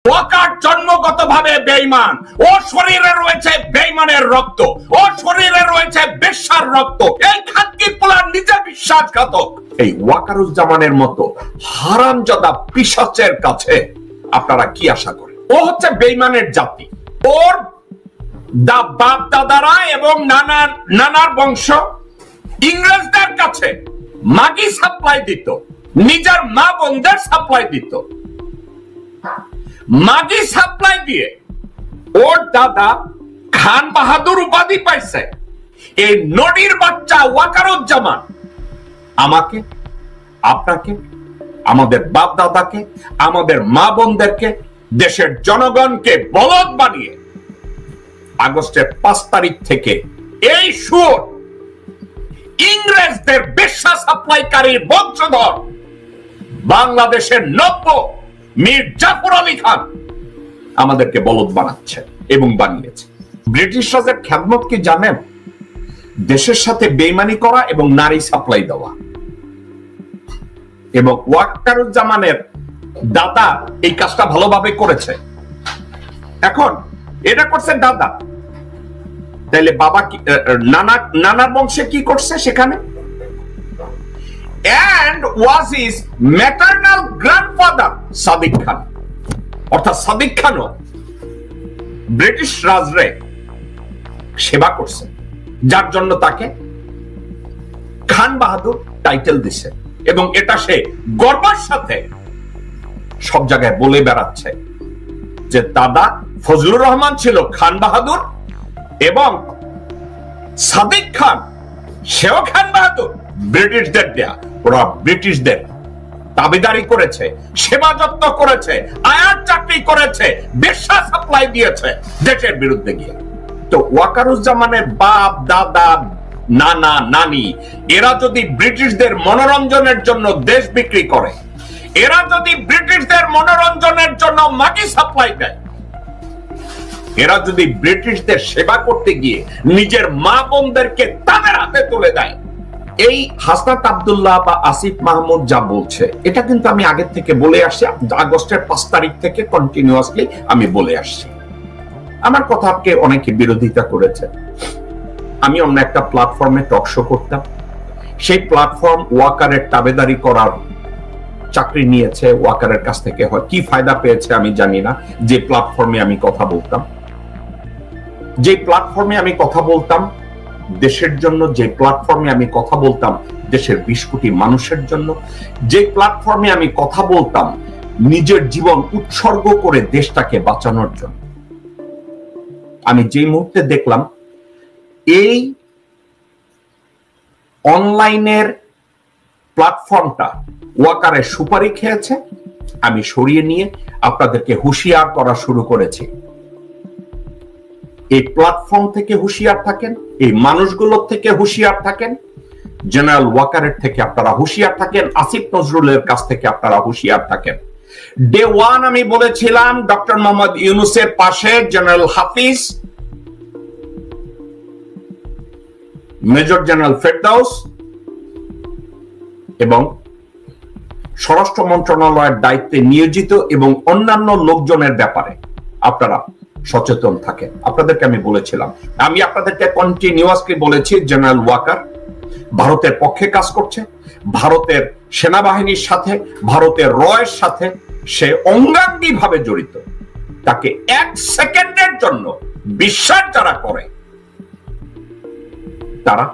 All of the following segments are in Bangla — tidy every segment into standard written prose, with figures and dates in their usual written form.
ওয়াকার জন্মগতভাবে বেঈমান, ও শরীরে রয়েছে বেঈমানের রক্ত, ও শরীরে রয়েছে বেশ্যার রক্ত। এই খানকির পোলা নিজে বিশ্বাসঘাতক। এই ওয়াকারুজ্জামানের মতো হারামজাদা পিশাচের কাছে আপনারা কি আশা করেন? ও হচ্ছে বেঈমানের জাতি। ওর বাপ দাদারা এবং নানার বংশ ইংরেজদের কাছে মাগি সাপ্লাই দিত, নিজের মা বোনদের সাপ্লাই দিত। মাগি সাপ্লাই দিয়ে ওর দাদা খান বাহাদুর উপাধি পাইছে। এই নদীর বাচ্চা ওয়াকারুজ্জামান আমাকে, আপনাকে, আমাদের বাপ দাদাকে, আমাদের মা বোনদেরকে, দেশের জনগণকে বলদ বানিয়ে আগস্টের ৫ তারিখ থেকে এই সুর ইংরেজদের বেশ্যা সাপ্লাইকারীর বংশধর বাংলাদেশের নব্য মীর জাফর আলী খান আমাদেরকে বলদ বানাচ্ছে এবং বানিয়েছে। ব্রিটিশ রাজের খেদমত কি জানেন? দেশের সাথে বেইমানি করা এবং নারী সাপ্লাই দেওয়া। এবং ওয়াকারুজ্জামানের দাদা এই কাজটা ভালোভাবে করেছে। এখন এটা করছে দাদা, তাইলে বাবা কি নানার বংশে কি করছে সেখানে? and was his maternal grandfather Sadiq খান। অর্থাৎ সাদিক খানও ব্রিটিশ রাজরে সেবা করছে, যার জন্য তাকে খান বাহাদুর টাইটেল দিছে এবং এটা সে গর্বের সাথে সব জায়গায় বলে বেড়াচ্ছে যে দাদা ফজলুর রহমান ছিল খান বাহাদুর এবং সাদিক খান সেও খান বাহাদুর। ব্রিটিশদের দেয়া, ওরা ব্রিটিশদের দাবিদারি করেছে, সেবা যত্ন করেছে, আয়ার চাকরি করেছে, বেশ্যা সাপ্লাই দিয়েছে দেশের বিরুদ্ধে গিয়ে। তো ওয়াকারুজ্জামানের বাপ দাদা নানা নানি এরা যদি ব্রিটিশদের মনোরঞ্জনের জন্য দেশ বিক্রি করে, এরা যদি ব্রিটিশদের মনোরঞ্জনের জন্য মাটি সাপ্লাই দেয়, এরা যদি ব্রিটিশদের সেবা করতে গিয়ে নিজের মা বোনদেরকে তাদের হাতে তুলে দেয়, এই হাসনাত আব্দুল্লাহ বা আসিফ মাহমুদ যা বলছে এটা কিন্তু আমি আগে থেকে বলে আসছি। আগস্টের ৫ তারিখ থেকে কন্টিনিউয়াসলি আমি বলে আসছি। আমার কথাকে অনেকে বিরোধিতা করেছে। আমি অন্য একটা প্ল্যাটফর্মে টক শো করতাম, সেই প্ল্যাটফর্ম ওয়াকারের তাবেদারি করার চাকরি নিয়েছে, ওয়াকারের কাছ থেকে হয় কি ফায়দা পেয়েছে আমি জানি না। যে প্ল্যাটফর্মে আমি কথা বলতাম, যে প্ল্যাটফর্মে আমি কথা বলতাম দেশের জন্য, যে প্ল্যাটফর্মে আমি কথা বলতাম দেশের ২০ কোটি মানুষের জন্য, যে প্ল্যাটফর্মে আমি কথা বলতাম নিজের জীবন উৎসর্গ করে দেশটাকে বাঁচানোর জন্য, আমি যে মুহূর্তে দেখলাম এই অনলাইনের প্ল্যাটফর্মটা ওয়াকারের সুপারি খেয়েছে, আমি সরিয়ে নিয়ে আপনাদেরকে হুঁশিয়ার করা শুরু করেছি। এই প্ল্যাটফর্ম থেকে হুঁশিয়ার থাকেন, এই মানুষগুলোর থেকে হুঁশিয়ার থাকেন, জেনারেল ওয়াকারের থেকে আপনারা হুঁশিয়ার থাকেন, আসিফ নজরুলের কাছ থেকে আপনারা হুঁশিয়ার থাকেন। ডে ওয়ান আমি বলেছিলাম ডক্টর মোহাম্মদ ইউনূসের পাশে জেনারেল হাফিজ, মেজর জেনারেল ফেরদাউস এবং স্বরাষ্ট্র মন্ত্রণালয়ের দায়িত্বে নিয়োজিত এবং অন্যান্য লোকজনের ব্যাপারে আপনারা সচেতন থাকেন। আপনাদেরকে আমি বলেছিলাম, আমি আপনাদেরকে কন্টিনিউয়াসলি বলেছি জেনারেল ওয়াকার ভারতের পক্ষে কাজ করছে, ভারতের সেনাবাহিনীর সাথে, ভারতের রয়ের সাথে সে অঙ্গাঙ্গী ভাবে জড়িত। তাকে ১ সেকেন্ডের জন্য বিশ্বাস যারা করে তারা,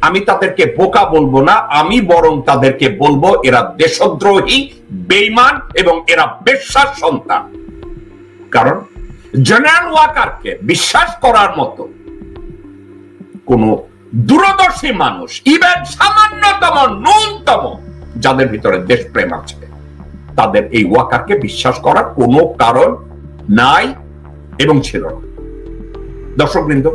আমি তাদেরকে বোকা বলবো না, আমি বরং তাদেরকে বলবো এরা দেশদ্রোহী, বেঈমান এবং এরা বেশ্যার সন্তান। কারণ জেনারেল ওয়াকারকে বিশ্বাস করার মতো কোন দূরদর্শী মানুষ, ইভেন সামান্যতম ন্যূনতম যাদের ভিতরে দেশপ্রেম আছে, তাদের এই ওয়াকারকে বিশ্বাস করার কোনো কারণ নাই এবং ছিল না। দর্শকবৃন্দ,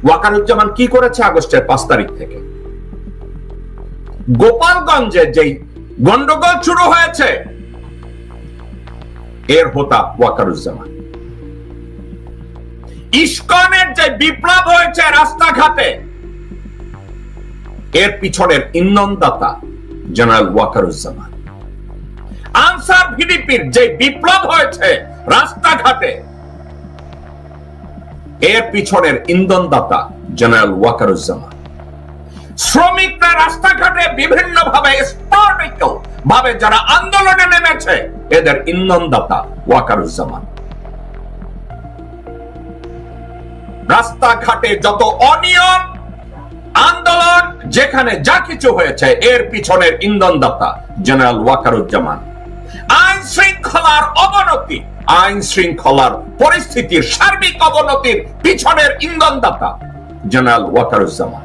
ওয়াকারুজ্জামান কি করেছে আগস্টের ৫ তারিখ থেকে? গোপালগঞ্জে যেই গন্ডগোল শুরু হয়েছে এর হোতা ওয়াকারুজ্জামান। ইসকনের যে বিপ্লব হয়েছে রাস্তাঘাটে এর পিছনের ইন্ধনদাতা জেনারেল ওয়াকারুজ্জামান। আনসার ভিডিপির যে বিপ্লব হয়েছে রাস্তাঘাটে, এর পিছনের ইন্ধনদাতা জেনারেল ওয়াকারুজ্জামান। শ্রমিকরা রাস্তাঘাটে বিভিন্ন ভাবে স্পর্টিক্যাল ভাবে যারা আন্দোলনে নেমেছে, এদের ইন্ধনদাতা ওয়াকারুজ্জামান। রাস্তাঘাটে যত অনিয়ম, আন্দোলন, যেখানে যা কিছু হয়েছে, এর পিছনের ইন্ধনদাতা জেনারেল ওয়াকারুজ্জামান। আইন শৃঙ্খলার অবনতি, আইন শৃঙ্খলার পরিস্থিতির সার্বিক অবনতির পিছনের ইন্ধনদাতা জেনারেল ওয়াকারুজ্জামান।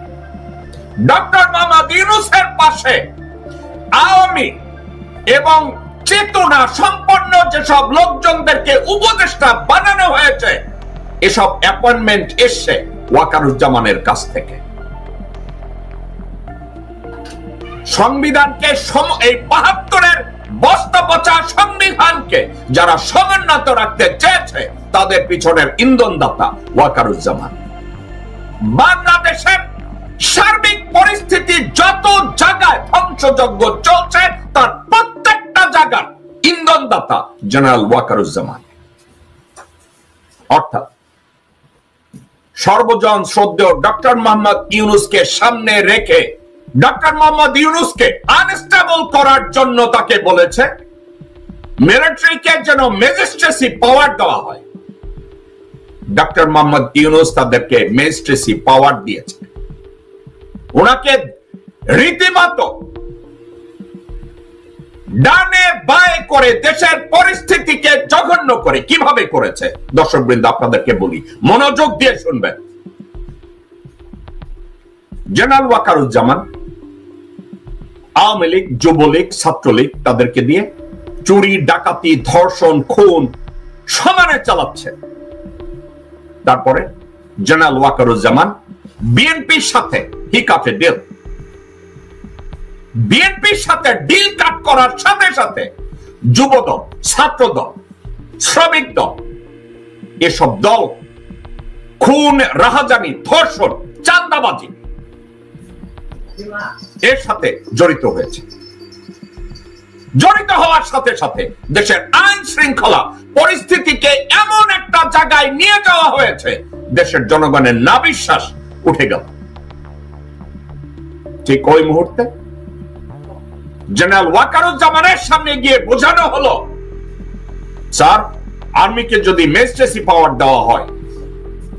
ডক্টর মোহাম্মদ ইউনূসের পাশে আওয়ামী এবং চেতনা সম্পন্ন যেসব লোকজনদেরকে উপদেষ্টা বানানো হয়েছে, এসব অ্যাপয়েন্টমেন্ট এসছে ওয়াকারুজ্জামানের কাছ থেকে। সংবিধানকে, এই ৭২-এর বস্তাপচা সংবিধানকে যারা সমুন্নত রাখতে চেয়েছে, তাদের পিছনের ইন্ধনদাতা ওয়াকারুজ্জামান। বাংলাদেশের সার্বিক পরিস্থিতি যত জায়গায় ধ্বংসযজ্ঞ চলছে, তার প্রত্যেকটা জায়গার ইন্ধনদাতা জেনারেল ওয়াকারুজ্জামান। অর্থাৎ সর্বজন শ্রদ্ধেয় ডক্টর মোহাম্মদ ইউনূসকে সামনে রেখে ডক্টর মোহাম্মদ ইউনূসকে আনস্টেবল করার জন্য তাকে বলেছে মিলিটারিকে যেন ম্যাজিস্ট্রেসি পাওয়ার দেওয়া হয়। ডক্টর মোহাম্মদ ইউনূস তাদেরকে ম্যাজিস্ট্রেসি পাওয়ার দিয়েছে। ওনাকে রীতিমতো ডানে বায়ে করে দেশের পরিস্থিতিকে জঘন্য করে কিভাবে করেছে, দর্শক বৃন্দ আপনাদেরকে বলি, মনোযোগ দিয়ে শুনবেন। জেনারেল ওয়াকারুজ্জামান আওয়ামী লীগ, যুবলীগ, ছাত্রলীগ তাদেরকে দিয়ে চুরি, ডাকাতি, ধর্ষণ, খুন সমানে চালাচ্ছে। তারপরে জেনারেল ওয়াকারুজ্জামান বিএনপির সাথে হি কাট এ ডিল। বিএনপির সাথে ডিল কাট করার সাথে সাথে যুবদল, ছাত্রদল, শ্রমিক দল, এসব দল খুন, রাহাজানি, ধর্ষণ, চাঁদাবাজি এর সাথে জড়িত হয়েছে। জড়িত হওয়ার সাথে সাথে দেশের আইন শৃঙ্খলা পরিস্থিতিকে এমন একটা জায়গায় নিয়ে যাওয়া হয়েছে, দেশের জনগণের নাবিশ্বাস উঠে গেল। ঠিক ওই মুহূর্তে জেনারেল ওয়াকারুজ্জামানের সামনে গিয়ে বোঝানো হলো, স্যার, আর্মিকে যদি ম্যাজিস্ট্রেসি পাওয়ার দেওয়া হয়,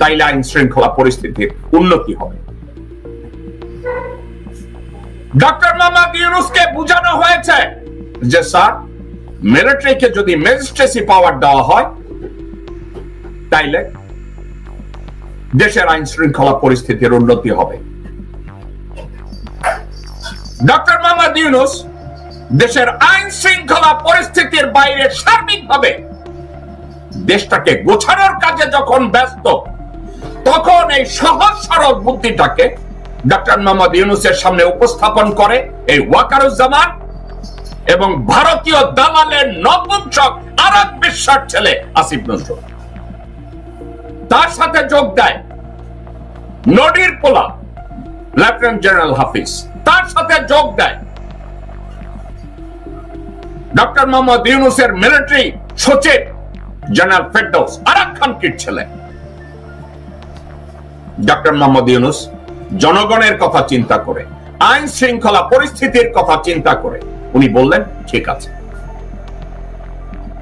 তাইলে আইন শৃঙ্খলা পরিস্থিতির উন্নতি হবে। ডক্টর মোহাম্মদ ইউনূসকে বোঝানো হয়েছে যে স্যার, মিলিটারিকে যদি ম্যাজিস্ট্রেসি পাওয়ার দেওয়া হয়, তাইলে দেশের আইন শৃঙ্খলা পরিস্থিতির উন্নতি হবে। ডক্টর মোহাম্মদ ইউনূস দেশের আইন শৃঙ্খলা পরিস্থিতির বাইরে সার্বিকভাবে দেশটাকে গোছানোর কাজে যখন ব্যস্ত, তখন এই সহজ সরল বুদ্ধিটাকে ডক্টর মোহাম্মদ ইউনূসের সামনে উপস্থাপন করে এই ওয়াকারুজ্জামান এবং ভারতীয় দালালের নপুংসক আরেক বিশ্বাস ছেলে আসিফ নজরুল। তার সাথে যোগ দেয় নদীর পোলা লেফটেন্যান্ট জেনারেল হাফিজ, তার সাথে যোগ দেয় ডক্টর মোহাম্মদ ইউনূসের মিলিটারি সচিব জেনারেল ফেরদৌস, আরেক খানকির ছেলে। ডক্টর মোহাম্মদ ইউনূস জনগণের কথা চিন্তা করে, আইন শৃঙ্খলা পরিস্থিতির কথা চিন্তা করে উনি বললেন, ঠিক আছে,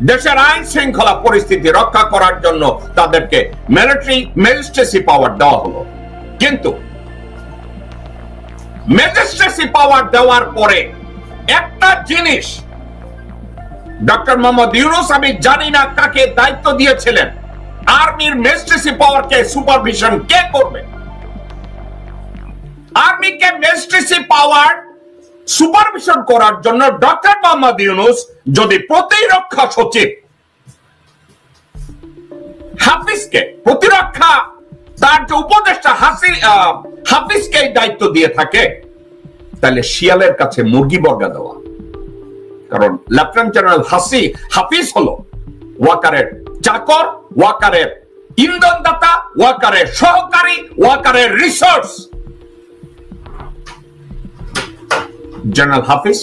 দেশের আইন শৃঙ্খলা পরিস্থিতি রক্ষা করার জন্য তাদেরকে মিলিটারি ম্যাজিস্ট্রেসি পাওয়ার দেওয়া হলো। কিন্তু ম্যাজিস্ট্রেসি পাওয়ার দেওয়ার পরে একটা জিনিস ডক্টর মোহাম্মদ ইউনূস, আমি জানি না কাকে দায়িত্ব দিয়েছিলেন, আর্মির ম্যাজিস্ট্রেসি পাওয়ারকে সুপারভিশন কে করবে? আর্মিকে ম্যাজিস্ট্রেসি পাওয়ার সুপারভিশন করার জন্য ডক্টর মোহাম্মদ ইউনূস যদি প্রতিরক্ষা সচিব হাফিজকে, প্রতিরক্ষা তার যে উপদেষ্টা হাফিজকে দায়িত্ব দিয়ে থাকে, তাহলে শিয়ালের কাছে মুরগি বর্গা দেওয়া। কারণ লেফটেন্যান্ট জেনারেল হাফিজ হলো ওয়াকারের চাকর, ওয়াকারের ইন্ধনদাতা, ওয়াকারের সহকারী, ওয়াকারের রিসোর্স। জেনারেল হাফিজ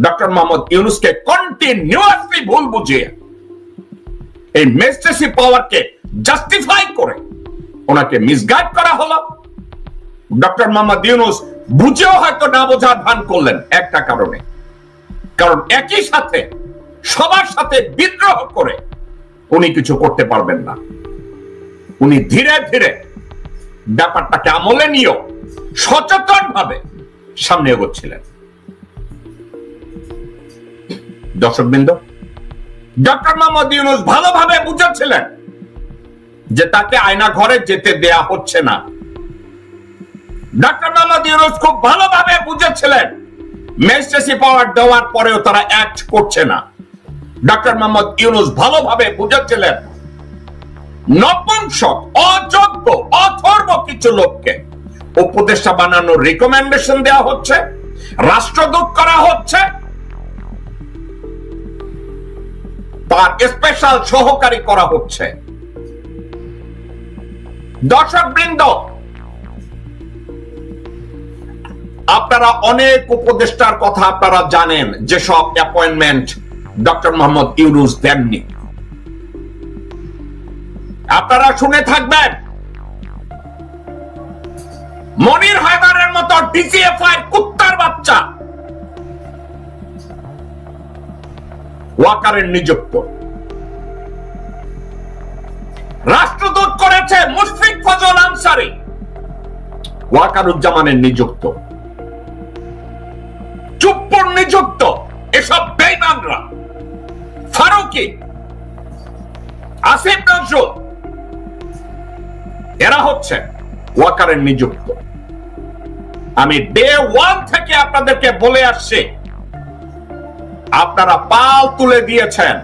ডক্টর মোহাম্মদ ইউনূসকে কন্টিনিউয়াসলি ভুল বুঝিয়ে এই ম্যাজিস্ট্রেসি পাওয়ারকে জাস্টিফাই করে ওনাকে মিসগাইড করা হলো। ডক্টর মোহাম্মদ ইউনূস বুঝেও হয়তো না বোঝার ভান করলেন একটা কারণে, কারণ একই সাথে সবার সাথে বিদ্রোহ করে উনি কিছু করতে পারবেন না। উনি ধীরে ধীরে ব্যাপারটাকে আমলে নিয়েও সচেতন ভাবে সামনে এগোচ্ছিলেন। দর্শকবৃন্দ, ডক্টর মোহাম্মদ ইউনূস ভালোভাবে বুঝেছিলেন যে তাকে আয়না ঘরে যেতে দেয়া হচ্ছে না। ডক্টর মোহাম্মদ ইউনূস খুব ভালোভাবে বুঝেছিলেন ম্যাজিস্ট্রেসি পাওয়ার দেওয়ার পরেও তারা অ্যাক্ট করছে না। ডক্টর মোহাম্মদ ইউনূস ভালোভাবে বুঝেছিলেন নপুংসক, অযোগ্য, অথর্ব কিছু লোককে উপদেষ্টা বানানোর রিকমেন্ডেশন দেওয়া হচ্ছে, রাষ্ট্রদূত করা হচ্ছে, তার স্পেশাল সহকারী করা হচ্ছে। দর্শকবৃন্দ, আপনারা অনেক উপদেষ্টার কথা আপনারা জানেন যেসব অ্যাপয়েন্টমেন্ট ডক্টর মোহাম্মদ ইউনূস দেননি। আপনারা শুনে থাকবেন মনির হায়দারের মতো ডিজিএফআই কুত্তার বাচ্চা ওয়াকারের নিযুক্ত, রাষ্ট্রদূত করেছে মুশফিক ফজল আনসারী ওয়াকারুজ্জামানের নিযুক্ত, চুপ্পুর নিযুক্ত। এসব বেঈমানরা, ফারুকি, আসিফ নজরুল, এরা হচ্ছে ওয়াকারের নিযুক্ত। আমি ডে ওয়ান থেকে আপনাদেরকে বলে আসছি, আপনারা পাল তুলে দিয়েছেন